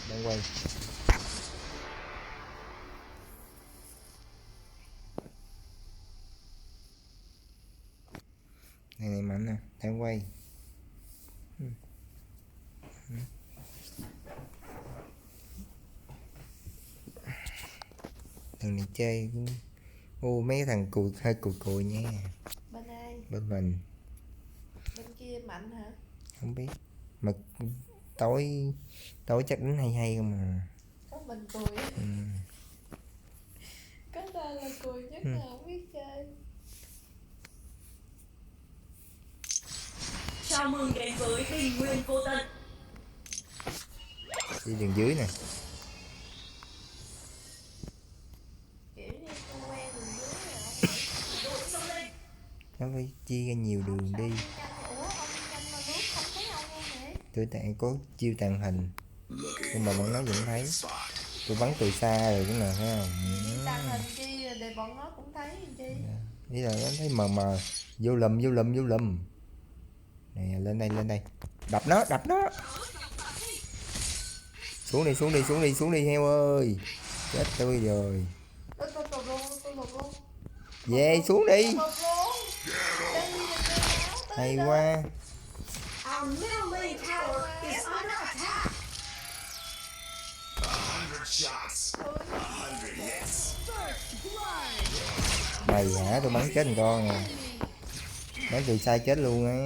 đang quay. Này mạnh nè, đang quay. Thằng này chơi mấy cái thằng hơi cùi nha. Bên ai? Bên mình. Bên kia mạnh hả? Không biết. Mà tối chắc đánh hay không mà. Có mình cười. Có ta là cười nhất là không biết chơi. Chào mừng đến với Bình Nguyên Vô Tận. Đi đường dưới nè. Kiểu như con quen đường dưới rồi. Nó phải chia ra nhiều đường đi. Ủa ông nhanh mà nước không thấy ông luôn hả? Tôi có chiêu tàng hình. Nhưng mà bọn nó vẫn thấy. Tôi bắn từ xa rồi cũng là thấy không? Tàng hình chi để bọn nó cũng thấy chi. Ý là nó thấy mờ mờ. Vô lùm. Nè, lên đây. Đập nó. Xuống đi heo ơi. Chết tôi rồi. Tôi lột luôn. Về xuống đi. Hay quá. Our middle lane tower is under attack. 100 shots, 100 hits. Mày hả? Tôi bắn chết một con à. Bắn từ xa chết luôn á.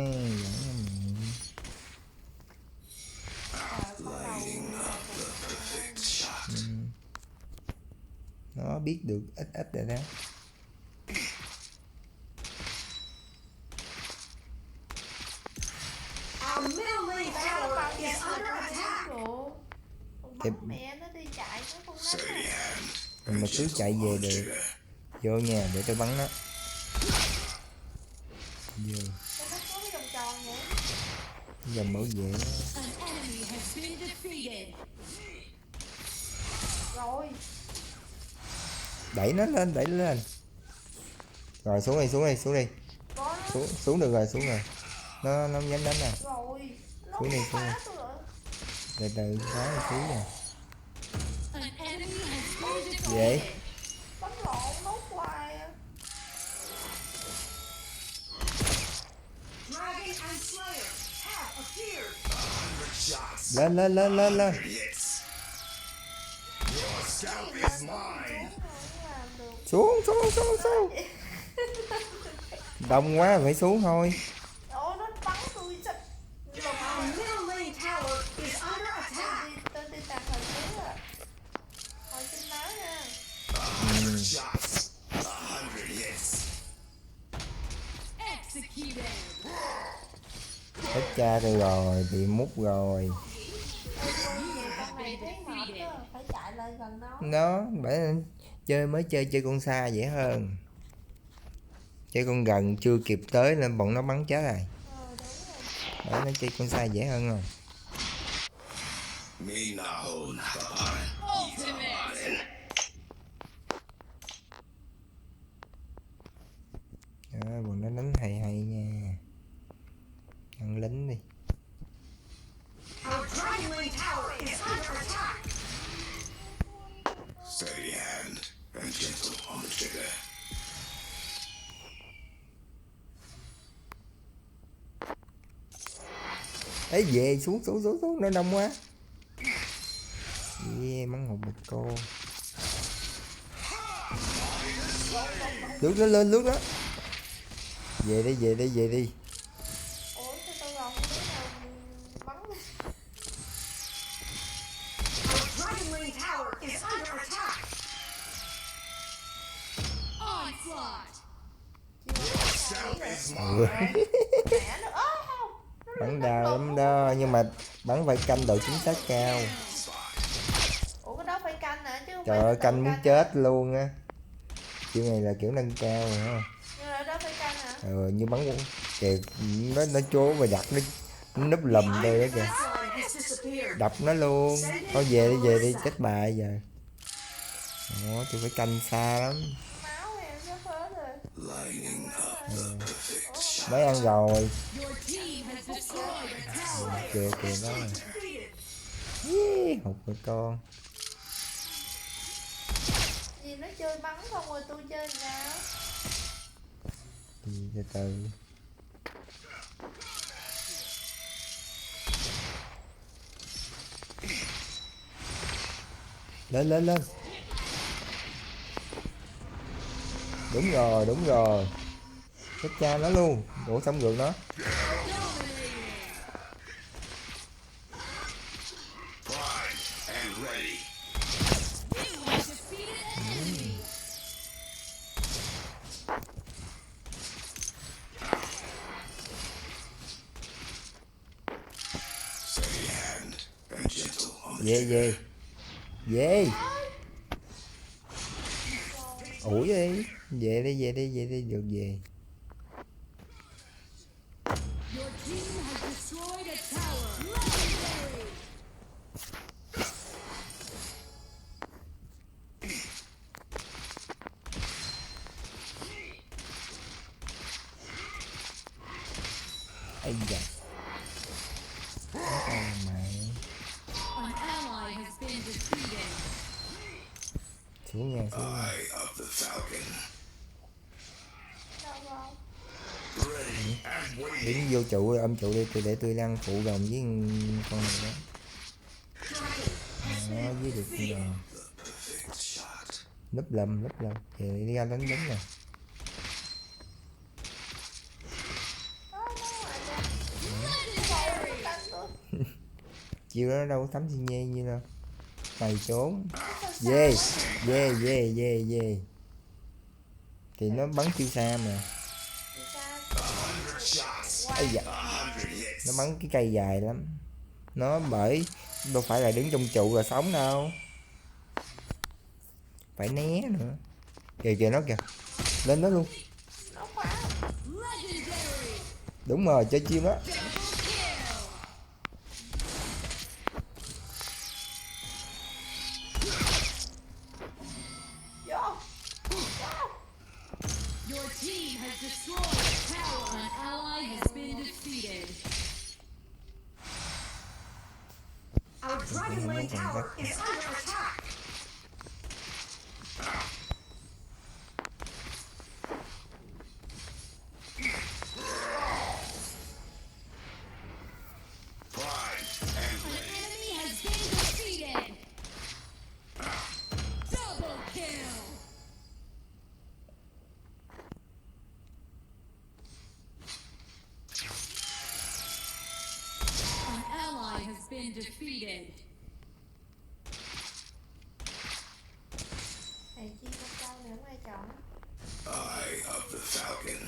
Nó biết được ít rồi đó. Our middle lane tower is under attack. Mẹ nó đi chạy nó không Mình mà cứ chạy về được. Vô nha, để tôi bắn nó. Vô. nó có cái vòng tròn vậy. Giờ mở về. Rồi. Đẩy nó lên. Rồi xuống đi. Xuống được rồi, xuống rồi. Nó không dám đánh nè. Rồi. Xuống đi. Từ phá một tí nè. Vậy? Bắn lộn nốt hoài à. Dragon and Slayer have appeared. 100 shots, Lên. 100 hits. Your scalp is mine. Xuống. Đông quá phải xuống thôi. Ôi nó bắn tôi chắc. Our middle lane tower is under attack. Tôi đi tàn hình xíu à. Hồi xin nói nha. 100 shots, 100 hits. Hết cha tôi rồi, bị mút rồi. Con này thấy mệt á, phải chạy lại gần nó. Nó bởi chơi con xa dễ hơn. Chơi con gần chưa kịp tới nên bọn nó bắn chết rồi. Bởi nó chơi con xa dễ hơn rồi. Đó, bọn nó đánh hay nha. Ăn lính đi. Our Dragon lane tower is under attack. Steady hand and gentle on the trigger. Ấy về xuống nó đông quá. Bắn một cô. Lướt nó lên đó. Về đi. Ủa sao tôi gần cái nào bắn. Our Dragon lane tower is under attack. Mẹ nó không. Bắn đau lắm đó, nhưng mà bắn phải canh độ chính xác cao. Ủa cái đó phải canh hả chứ không Trời phải ơi, tự canh muốn hả? chết luôn á. Kiểu này là kiểu nâng cao rồi ha. Nhưng mà đó phải canh hả? Như bắn kìa, nó trố và đặt nó núp lùm đây đó kìa. Has disappeared. Đập nó luôn. Thôi về đi chết bà giờ. Đó, tôi phải canh xa lắm. Máu em nó phớ rồi. Mới ăn rồi. Kìa đó. Hụt rồi con. Vì nó chơi bắn không rồi tôi chơi sao? Từ từ. Lên lên lên. Đúng rồi, đúng rồi. Chết cha nó luôn. Ủa xong ngược nó. Prime and ready. Steady hand and gentle on the Về trigger. về. Về. Ủi đi. Về đi, về đi, về đi. Được về. Your team has destroyed a tower. Legendary. Ây da. Con mày. An ally has been defeated. Xuống nha, xuống nha. Eye of the Falcon. Đâu không? Ready and waiting. Đứng vô trụ, ôm trụ đi, để tôi đang phụ đồng với con này đó. Đó, với được con rồi. Perfect shot. Núp lầm. Thì đi ra đánh nè. Chiêu đó đâu có thấm xin nhê như đâu. Mày trốn. Về. Thì nó bắn chiêu xa mà. Vì sao? 100 shots. Ây da. 100 hits. Nó bắn cái cây dài lắm. Nó bởi đâu phải là đứng trong trụ là sống đâu. Phải né nữa. Kìa kìa nó kìa. Lên nó luôn. Nó khóa. Legendary. Đúng rồi, chơi chiêu đó. Vô. Your team has destroyed a tower. An ally has been defeated. Our Dragon Lane tower is under attack. Prime and An ready. enemy has been defeated. Double kill. An ally has been defeated. Này chi con trâu này không ai chọn. Eye of the Falcon.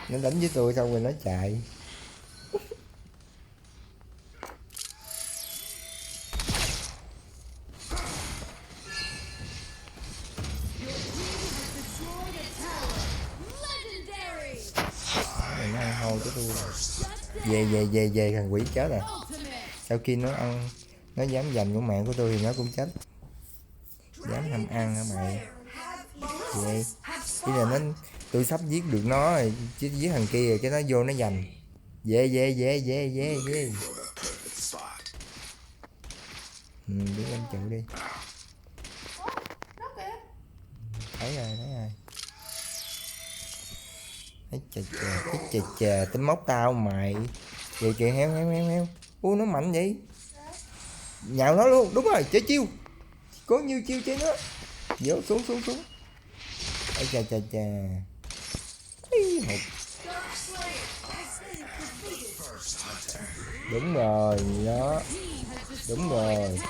Nó đánh với tôi xong rồi nó chạy. Destroyed a tower. Legendary. Này nó ăn hôi của tôi rồi. Shut down. Về thằng quỷ chết rồi. Ultimate. Sau khi nó ăn, nó dám giành con mạng của tôi thì nó cũng chết. Dám tham ăn hả mày? Vậy chỉ là nó, tôi sắp giết được nó rồi chứ giết thằng kia rồi cái nó vô nó giành. Về For the perfect spot. đứng lên trụ đi. Nó kìa. Thấy rồi Thấy chà tính móc tao mày. Về kìa heo. Ui nó mạnh vậy. Nhào nó luôn, đúng rồi, chơi chiêu. Có nhiêu chiêu chơi nó. Vô xuống. Ây chà. Ý, hụt. Đúng rồi, đó. Đúng rồi.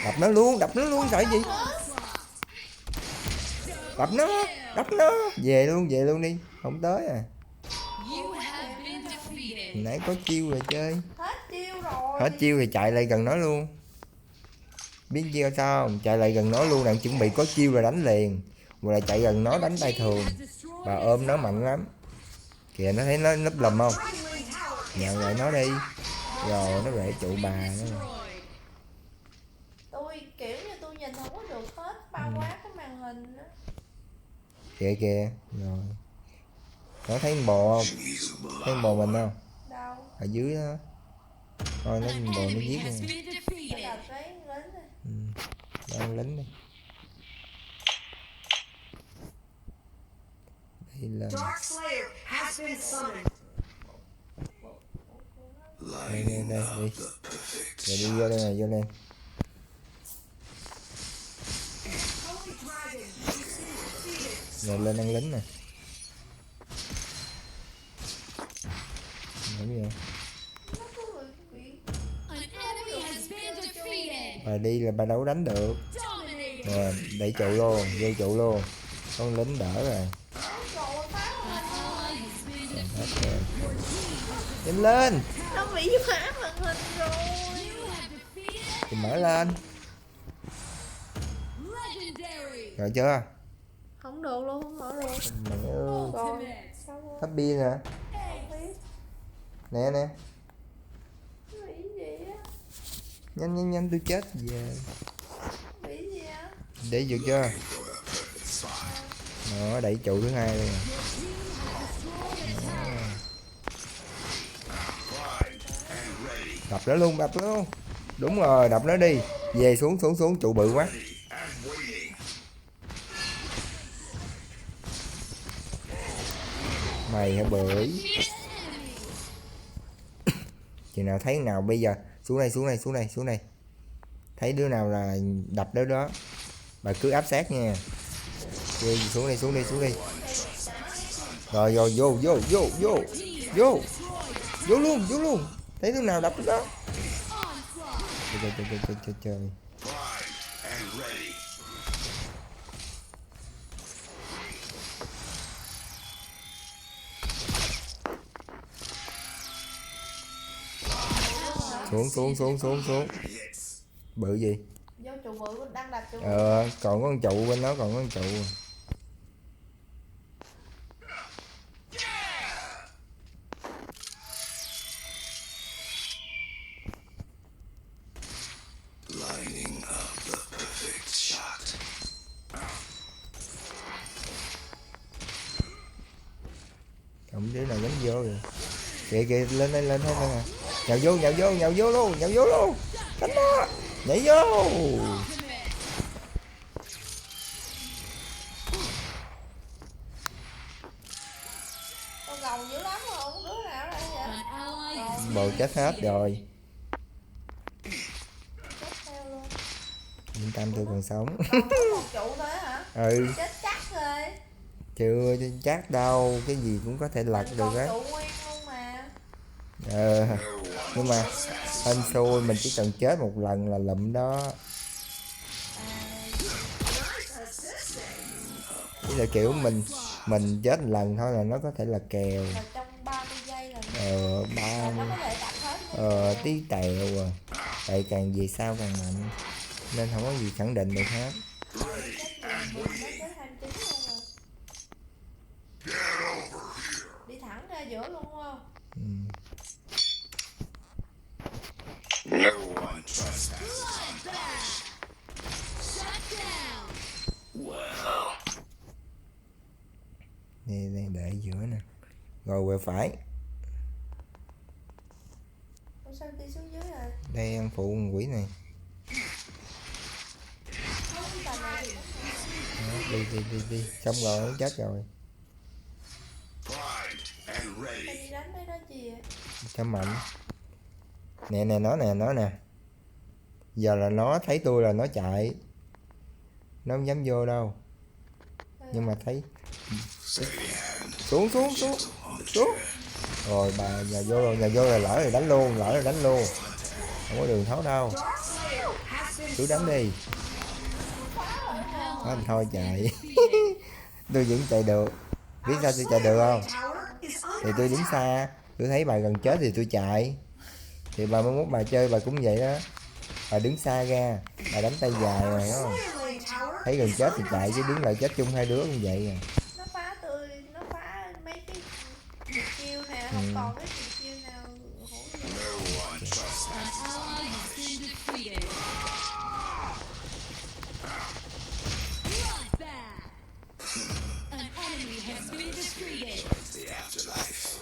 Đập nó luôn, sợ gì? Đập nó. Về luôn đi, không tới à. You have been defeated. Nãy có chiêu rồi chơi. Hết chiêu rồi. Hết chiêu thì chạy lại gần nó luôn. Biết chiêu sao không? Chạy lại gần nó luôn, đang chuẩn bị có chiêu là đánh liền. Hoặc là chạy gần nó đánh tay thường. Bà ôm nó mạnh lắm. Kìa nó thấy nó núp lùm không? Dragon Lane tower Nhào lại nó đi. Rồi nó rễ trụ bà nó. Destroyed. Tôi kiểu như tôi nhìn không có được hết bao quát cái màn hình á. Kìa kìa. Rồi. Nó thấy con bò không? Thấy con bò mình không? Đâu? Ở dưới đó. Coi nó An con bò nó enemy giết has nè. been Cái defeated. đầu lấy lính này. Đang lính đi. Đây là Dark Slayer has been summoned. đây đây đây đi. The perfect Rồi đi vô đây này, vô đây. Holy Dragon has been defeated. Rồi lên ăn lính nè. Làm gì vậy? Nó có người bị An enemy has been defeated. Bà đi là bà đâu có đánh được. Dominated. Nè, đẩy trụ luôn, vô trụ luôn. Con lính đỡ rồi. trộn phá An ally has been defeated. Hết rồi. Nhanh lên. nó bị phá màn hình rồi. You have defeated Thì mở lên. legendary. Rồi chưa? Không được luôn, không mở được. Mẹ ơi. Rồi. Ultimate. Sao rồi? Thắp bia nè. Không biết. Nè nè. Nó bị gì á? Nhanh nhanh nhanh tôi chết về. Bị gì á? Để được chưa? Đó, đẩy trụ thứ hai đây nè. Đập nó luôn, đập nó luôn. Đúng rồi, đập nó đi. Về xuống xuống xuống, trụ bự quá. Mày hả bưởi. Chừng nào thấy nào bây giờ xuống đây xuống đây xuống đây xuống đây. Thấy đứa nào là đập đứa đó. Bà cứ áp sát nha. Đi, xuống đây xuống đi xuống đi. Rồi rồi vô vô vô vô vô vô luôn vô luôn. Thấy đứa nào đập đứa đó. Trời trời trời trời trời trời. and ready. Xuống xuống xuống xuống xuống. Bự gì? Vô trụ bự đang đập trụ bự. Còn có con trụ bên đó, còn có con trụ. Lining up the perfect shot. Không đứa nào dám vô rồi. Kìa kìa lên đây lên hết rồi nè. Nhào vô nhào vô nhào vô luôn nhào vô luôn. Đánh nó. Nhảy vô. Con gầu dữ lắm rồi, không có đứa nào đây vậy? An ally has Bồ chết hết rồi. Chết theo luôn. Yên tâm tôi còn sống. Còn có một trụ thôi hả? Ừ. Chết chắc rồi. Chưa chắc đâu, cái gì cũng có thể lật được Còn á. trụ nguyên luôn mà. Nhưng mà hên xui mình chỉ cần chết một lần là lụm đó. Tức là kiểu mình chết một lần thôi là nó có thể là kèo. Là trong 30 giây là Ba nó có thể đập hết. tí tẹo à. Tại càng về sau càng mạnh nên không có gì khẳng định được hết. Nó tới 29 luôn rồi. Đi thẳng ra giữa luôn không? No one trespasses. shut down. Well, Đây để giữa nè. Rồi quẹo phải. Ủa sao đi xuống dưới rồi? Đây ăn phụ con quỷ này. Không tầm này. Đó, đi. Xong rồi nó chết rồi. primed and Sao ready. đi đánh mấy đó gì vậy? Cho mạnh. Nè nó nè. Giờ là nó thấy tôi là nó chạy. Nó không dám vô đâu. Nhưng mà thấy xuống rồi bà nhà vô rồi lỡ rồi đánh luôn không có đường thoát đâu. Dark Slayer has been Cứ đánh đi. Thôi chạy. Tôi vẫn chạy được. Biết sao tôi chạy được không? tower is Thì under tôi đứng xa. Tôi thấy bà gần chết thì tôi chạy. Thì bà mới mốt bà chơi bà cũng vậy đó. Bà đứng xa ra. Bà đánh tay dài rồi hiểu không? Slayer tower Thấy gần chết thì chạy chứ đứng lại chết chung hai đứa cũng vậy à. Nó phá mấy cái tuyệt chiêu nè, không còn cái tuyệt chiêu nào hỗ trợ. No one trespasses. An ally has been defeated. Bloodbath. An has been defeated. The afterlife.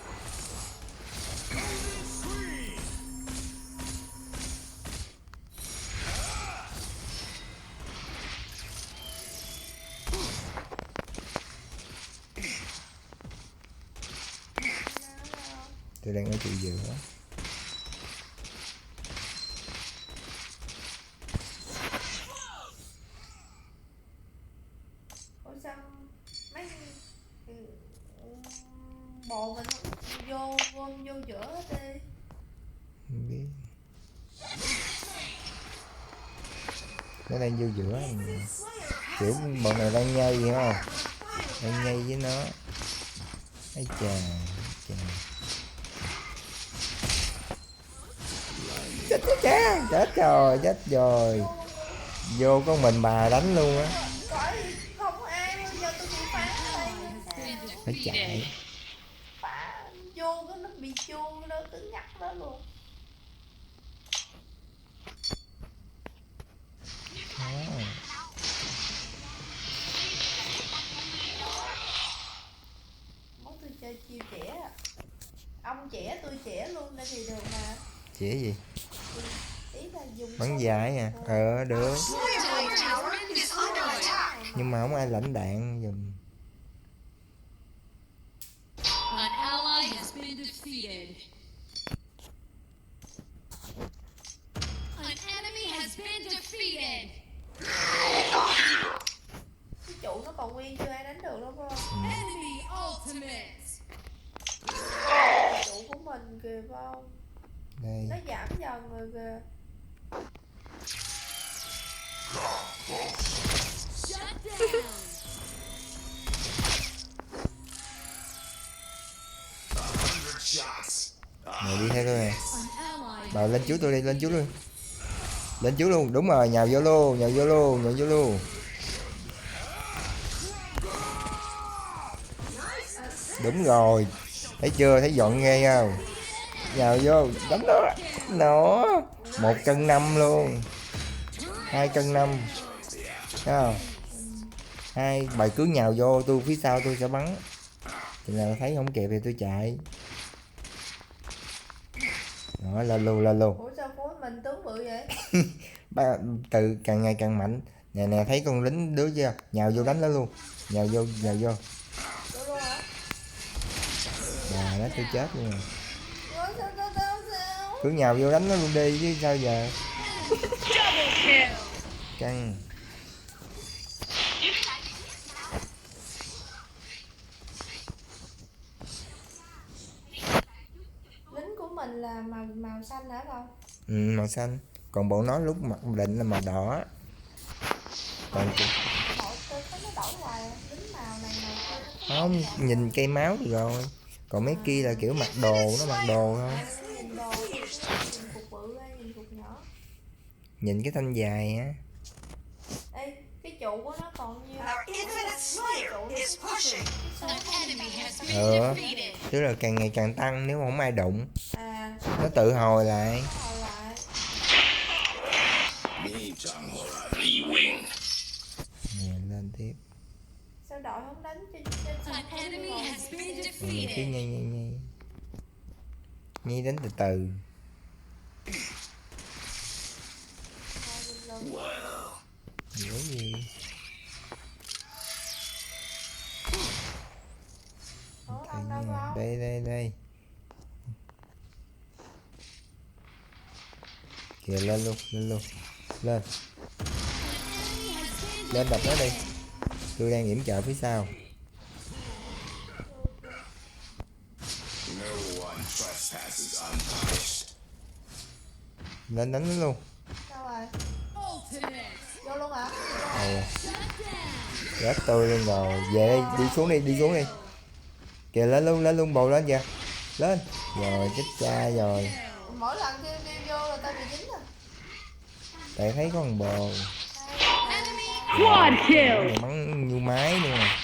Tôi đang ở trụ giữa. Ủa sao mấy ừ, bộ mình không vô giữa hết đi. Không biết. Nó đang vô giữa. Kiểu bọn này đang nhây hiểu không? Đang nhây với nó. Ây chà. Chết rồi, chết rồi. Vô có mình bà đánh luôn á. Coi không có ai luôn, giờ tôi bị phá ở đây. Phải chạy. Phá vô cái nó bị chuông nó cứng ngắc đó luôn. Món tôi chơi chiêu trẻ à. Ông trẻ tôi trẻ luôn nên thì được mà. Chỉ gì? Ý là dùng Bắn súng. dài à? Được. Slayer Tower is under attack. Nhưng mà không ai lãnh đạn dùm. An ally has been defeated. An enemy has been defeated. Cái trụ nó còn nguyên chưa ai đánh được đâu phải không? Enemy ultimate. Trụ của mình kìa phải không? Đây. Nó giảm dần rồi kìa. Shut down. 100 shots. Mày đi theo tôi nè. An ally Bà lên trước tôi đi, lên trước luôn. Lên trước luôn, đúng rồi, nhào vô luôn, nhào vô luôn, nhào vô luôn. Đúng rồi. Thấy chưa, thấy dọn nghe không? Nhào vô, đánh nó. Nó 1 cân 5 luôn. 2 cân 5. Thấy không? Hai bài cứ nhào vô, tôi phía sau tôi sẽ bắn. Chừng nào thấy không kịp thì tôi chạy. Đó, lên luôn. Ủa sao phối mình tướng bự vậy? Từ càng ngày càng mạnh. Nè thấy con lính đứa chưa? Nhào vô đánh nó luôn. Nhào vô. Tôi luôn hả? Bà nó tôi chết luôn rồi. Ủa sao? Cứ nhào vô đánh nó luôn đi chứ sao giờ. Căng. Lính của mình là màu xanh hả không? Màu xanh. Còn bọn nó lúc mặc định là màu đỏ. Còn Tôi thấy nó đổi hoài à. Lính màu này màu kia. không, nhìn cây máu thì rồi. Còn mấy kia là kiểu mặc đồ, nó mặc đồ thôi. Nhìn đồ, nhìn cục bự hay nhìn cục nhỏ. Nhìn cái thanh dài á. Ê, cái trụ của nó còn nhiêu? Our infinite Slayer is pushing. An enemy has been defeated. Tức là càng ngày càng tăng nếu mà không ai đụng. À, Nó tự hồi lại. hồi lại. Lee Wing. Nè, lên tiếp. Sao đội không đánh trên sân An không enemy đi has been Mình cứ defeated. nhây. Nhây đánh từ từ. Dễ gì. Ủa, ông đâu không? Đây. Kìa lên luôn. Lên. Lên đập nó đi. Tôi đang yểm trợ phía sau. No one trespasses unpunished. Lên đánh nó luôn. Đâu rồi? Ultimate. Vô luôn hả? Shut down. Gác tôi lên rồi. Về đây, đi xuống đi. Kìa lên luôn, bầu lên kìa. Lên. Rồi, chết cha rồi. Mỗi lần kêu vô là tao bị dính à. Tại thấy có con bồ. Quad kill. Nó bắn như máy luôn à.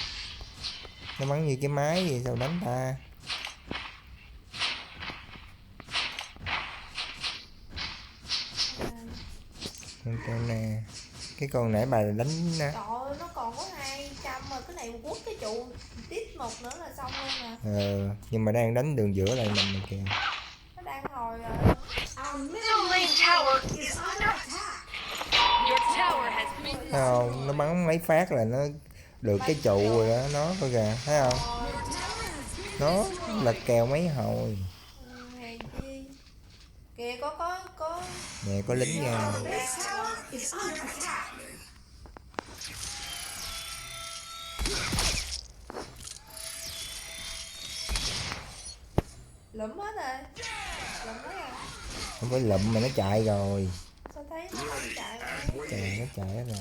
Nó bắn như cái máy vậy sao đánh ta. Con nè. Cái con nãy bà đánh á. Trời ơi, nó còn có 200 mà cái này quất cái trụ tít một nữa là xong luôn nè. Nhưng mà đang đánh đường giữa lại mình kìa. Nó đang hồi rồi. Our middle lane tower is under attack. Your tower has been Thấy không? Nó bắn mấy phát là nó được cái trụ rồi đó, nó coi kìa, thấy không? Nó lật kèo mấy hồi. Hèn chi. Kìa có Nè có lính nha. Base tower is under attack. lụm hết rồi. Lụm hết rồi. Không phải lụm mà nó chạy rồi. Sao thấy nó không chạy rồi? Trời, nó chạy hết rồi.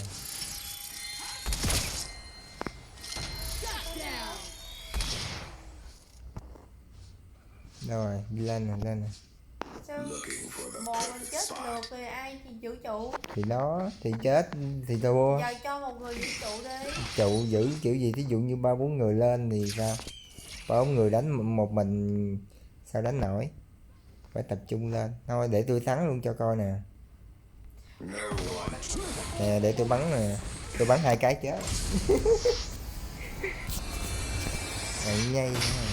Đâu rồi, đi lên nè, lên nè. Sao Looking for the bồ mình perfect chết spot. được rồi ai thì giữ trụ. Thì đó, thì chết thì thua. Giờ cho một người giữ trụ đi. Trụ giữ kiểu gì, thí dụ như 3-4 người lên thì sao? 3-4 người đánh một mình sao đánh nổi? Phải tập trung lên. Thôi để tôi thắng luôn cho coi nè. No one. Nè để tôi bắn nè. Tôi bắn 2 cái chết. Mày nhây.